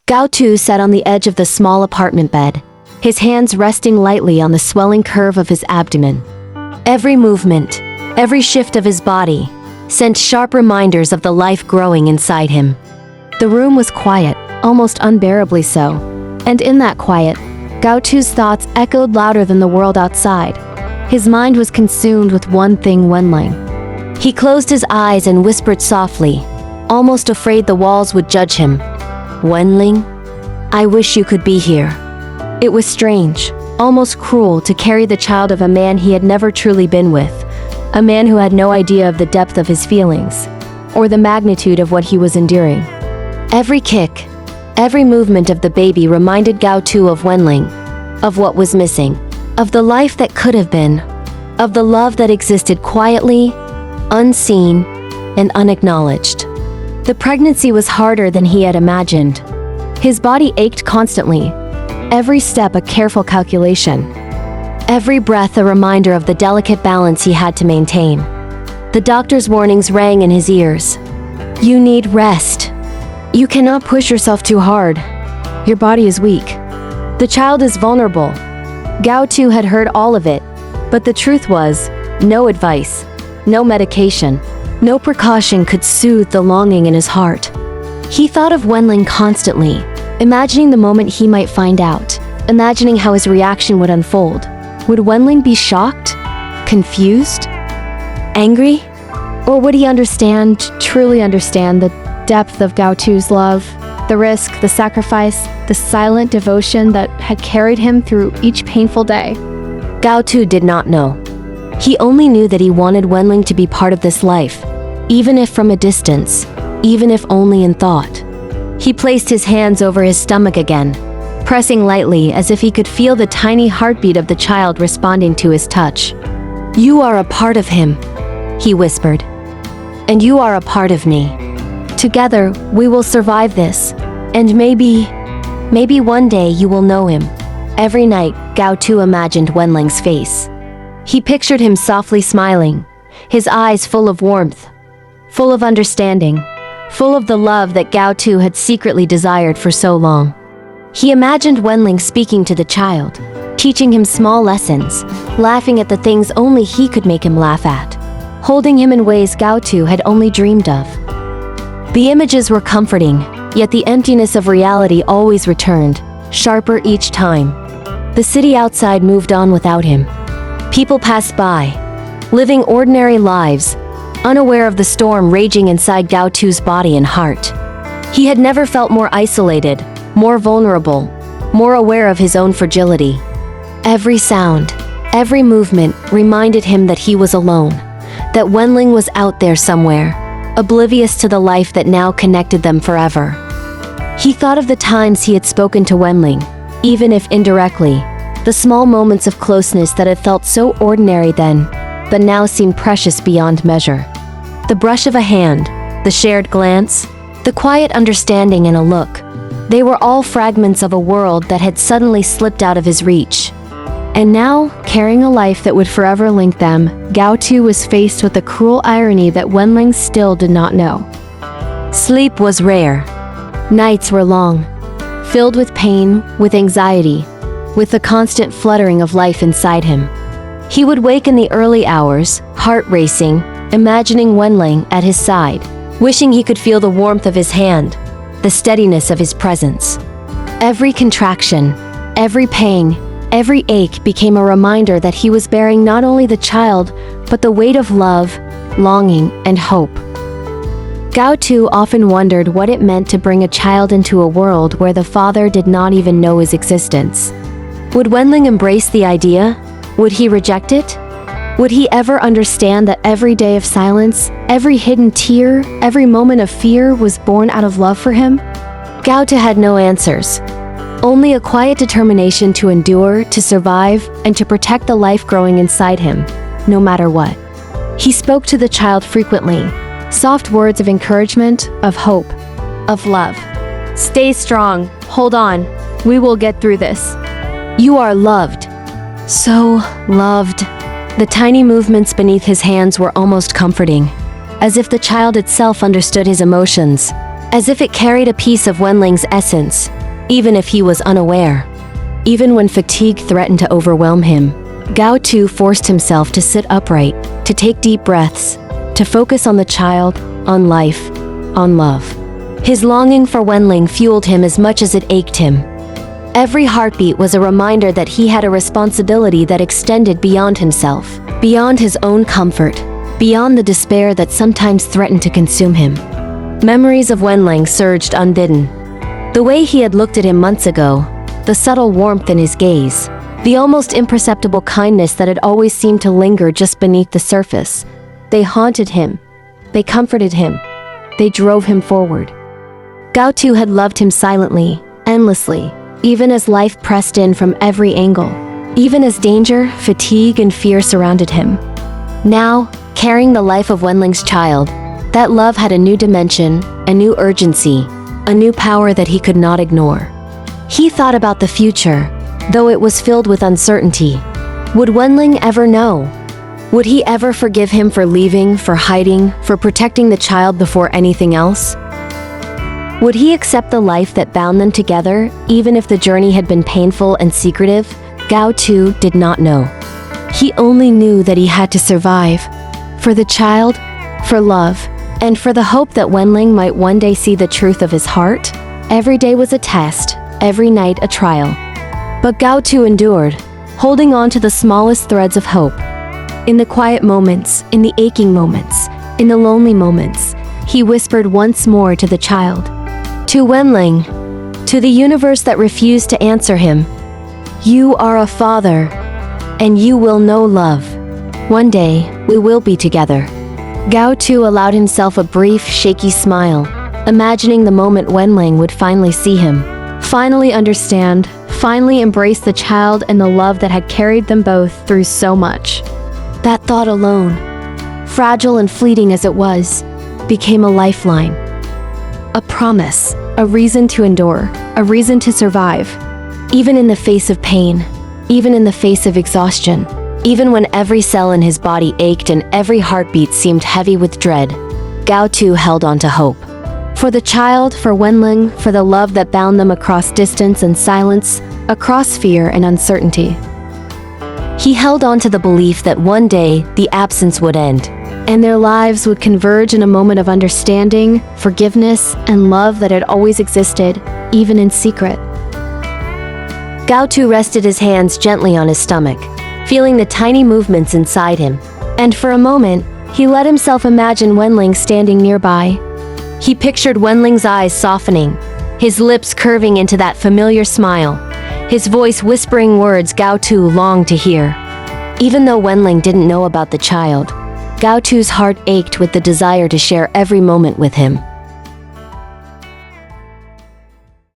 Gao Tu sat on the edge of the small apartment bed, his hands resting lightly on the swelling curve of his abdomen. Every movement, every shift of his body, sent sharp reminders of the life growing inside him. The room was quiet, almost unbearably so, and in that quiet, Gao Tu's thoughts echoed louder than the world outside. His mind was consumed with one thing: Wenlang. He closed his eyes and whispered softly, almost afraid the walls would judge him. "Wenlang, I wish you could be here." It was strange, almost cruel, to carry the child of a man he had never truly been with, a man who had no idea of the depth of his feelings, or the magnitude of what he was enduring. Every kick, every movement of the baby reminded Gao Tu of Wenlang, of what was missing, of the life that could have been, of the love that existed quietly, unseen, and unacknowledged. The pregnancy was harder than he had imagined. His body ached constantly, every step a careful calculation, every breath a reminder of the delicate balance he had to maintain. The doctor's warnings rang in his ears. "You need rest. You cannot push yourself too hard. Your body is weak. The child is vulnerable." Gao Tu had heard all of it, but the truth was, no advice, no medication, no precaution could soothe the longing in his heart. He thought of Wenlang constantly, imagining the moment he might find out, imagining how his reaction would unfold. Would Wenlang be shocked? Confused? Angry? Or would he truly understand the depth of Gao Tu's love, the risk, the sacrifice, the silent devotion that had carried him through each painful day? Gao Tu did not know. He only knew that he wanted Wenlang to be part of this life, even if from a distance, even if only in thought. He placed his hands over his stomach again, pressing lightly as if he could feel the tiny heartbeat of the child responding to his touch. "You are a part of him," he whispered. "And you are a part of me. Together, we will survive this, and maybe one day you will know him." Every night, Gao Tu imagined Wenlang's face. He pictured him softly smiling, his eyes full of warmth, full of understanding, full of the love that Gao Tu had secretly desired for so long. He imagined Wenlang speaking to the child, teaching him small lessons, laughing at the things only he could make him laugh at, holding him in ways Gao Tu had only dreamed of. The images were comforting, yet the emptiness of reality always returned, sharper each time. The city outside moved on without him. People passed by, living ordinary lives, unaware of the storm raging inside Gao Tu's body and heart. He had never felt more isolated, more vulnerable, more aware of his own fragility. Every sound, every movement reminded him that he was alone, that Wenlang was out there somewhere, oblivious to the life that now connected them forever. He thought of the times he had spoken to Wenlang, even if indirectly, the small moments of closeness that had felt so ordinary then, but now seemed precious beyond measure. The brush of a hand, the shared glance, the quiet understanding in a look, they were all fragments of a world that had suddenly slipped out of his reach. And now, carrying a life that would forever link them, Gao Tu was faced with the cruel irony that Wenlang still did not know. Sleep was rare. Nights were long, filled with pain, with anxiety, with the constant fluttering of life inside him. He would wake in the early hours, heart racing, imagining Wenlang at his side, wishing he could feel the warmth of his hand, the steadiness of his presence. Every contraction, every pang, every ache became a reminder that he was bearing not only the child, but the weight of love, longing, and hope. Gao Tu often wondered what it meant to bring a child into a world where the father did not even know his existence. Would Wenlang embrace the idea? Would he reject it? Would he ever understand that every day of silence, every hidden tear, every moment of fear was born out of love for him? Gao Tu had no answers. Only a quiet determination to endure, to survive, and to protect the life growing inside him, no matter what. He spoke to the child frequently, soft words of encouragement, of hope, of love. "Stay strong, hold on, we will get through this. You are loved." So loved. The tiny movements beneath his hands were almost comforting, as if the child itself understood his emotions, as if it carried a piece of Wenlang's essence, even if he was unaware. Even when fatigue threatened to overwhelm him, Gao Tu forced himself to sit upright, to take deep breaths, to focus on the child, on life, on love. His longing for Wenlang fueled him as much as it ached him. Every heartbeat was a reminder that he had a responsibility that extended beyond himself, beyond his own comfort, beyond the despair that sometimes threatened to consume him. Memories of Wenlang surged unbidden. The way he had looked at him months ago, the subtle warmth in his gaze, the almost imperceptible kindness that had always seemed to linger just beneath the surface. They haunted him. They comforted him. They drove him forward. Gao Tu had loved him silently, endlessly, even as life pressed in from every angle, even as danger, fatigue, and fear surrounded him. Now, carrying the life of Wenlang's child, that love had a new dimension, a new urgency, a new power that he could not ignore. He thought about the future, though it was filled with uncertainty. Would Wenlang ever know? Would he ever forgive him for leaving, for hiding, for protecting the child before anything else? Would he accept the life that bound them together, even if the journey had been painful and secretive? Gao Tu did not know. He only knew that he had to survive. For the child, for love, and for the hope that Wenlang might one day see the truth of his heart. Every day was a test, every night a trial. But Gao Tu endured, holding on to the smallest threads of hope. In the quiet moments, in the aching moments, in the lonely moments, he whispered once more to the child. To Wenlang, to the universe that refused to answer him, "You are a father, and you will know love. One day, we will be together." Gao Tu allowed himself a brief, shaky smile, imagining the moment Wenlang would finally see him, finally understand, finally embrace the child and the love that had carried them both through so much. That thought alone, fragile and fleeting as it was, became a lifeline. A promise, a reason to endure, a reason to survive. Even in the face of pain, even in the face of exhaustion, even when every cell in his body ached and every heartbeat seemed heavy with dread, Gao Tu held on to hope. For the child, for Wenlang, for the love that bound them across distance and silence, across fear and uncertainty. He held on to the belief that one day the absence would end, and their lives would converge in a moment of understanding, forgiveness, and love that had always existed, even in secret. Gao Tu rested his hands gently on his stomach, feeling the tiny movements inside him, and for a moment, he let himself imagine Wenlang standing nearby. He pictured Wenlang's eyes softening, his lips curving into that familiar smile, his voice whispering words Gao Tu longed to hear. Even though Wenlang didn't know about the child, Gao Tu's heart ached with the desire to share every moment with him.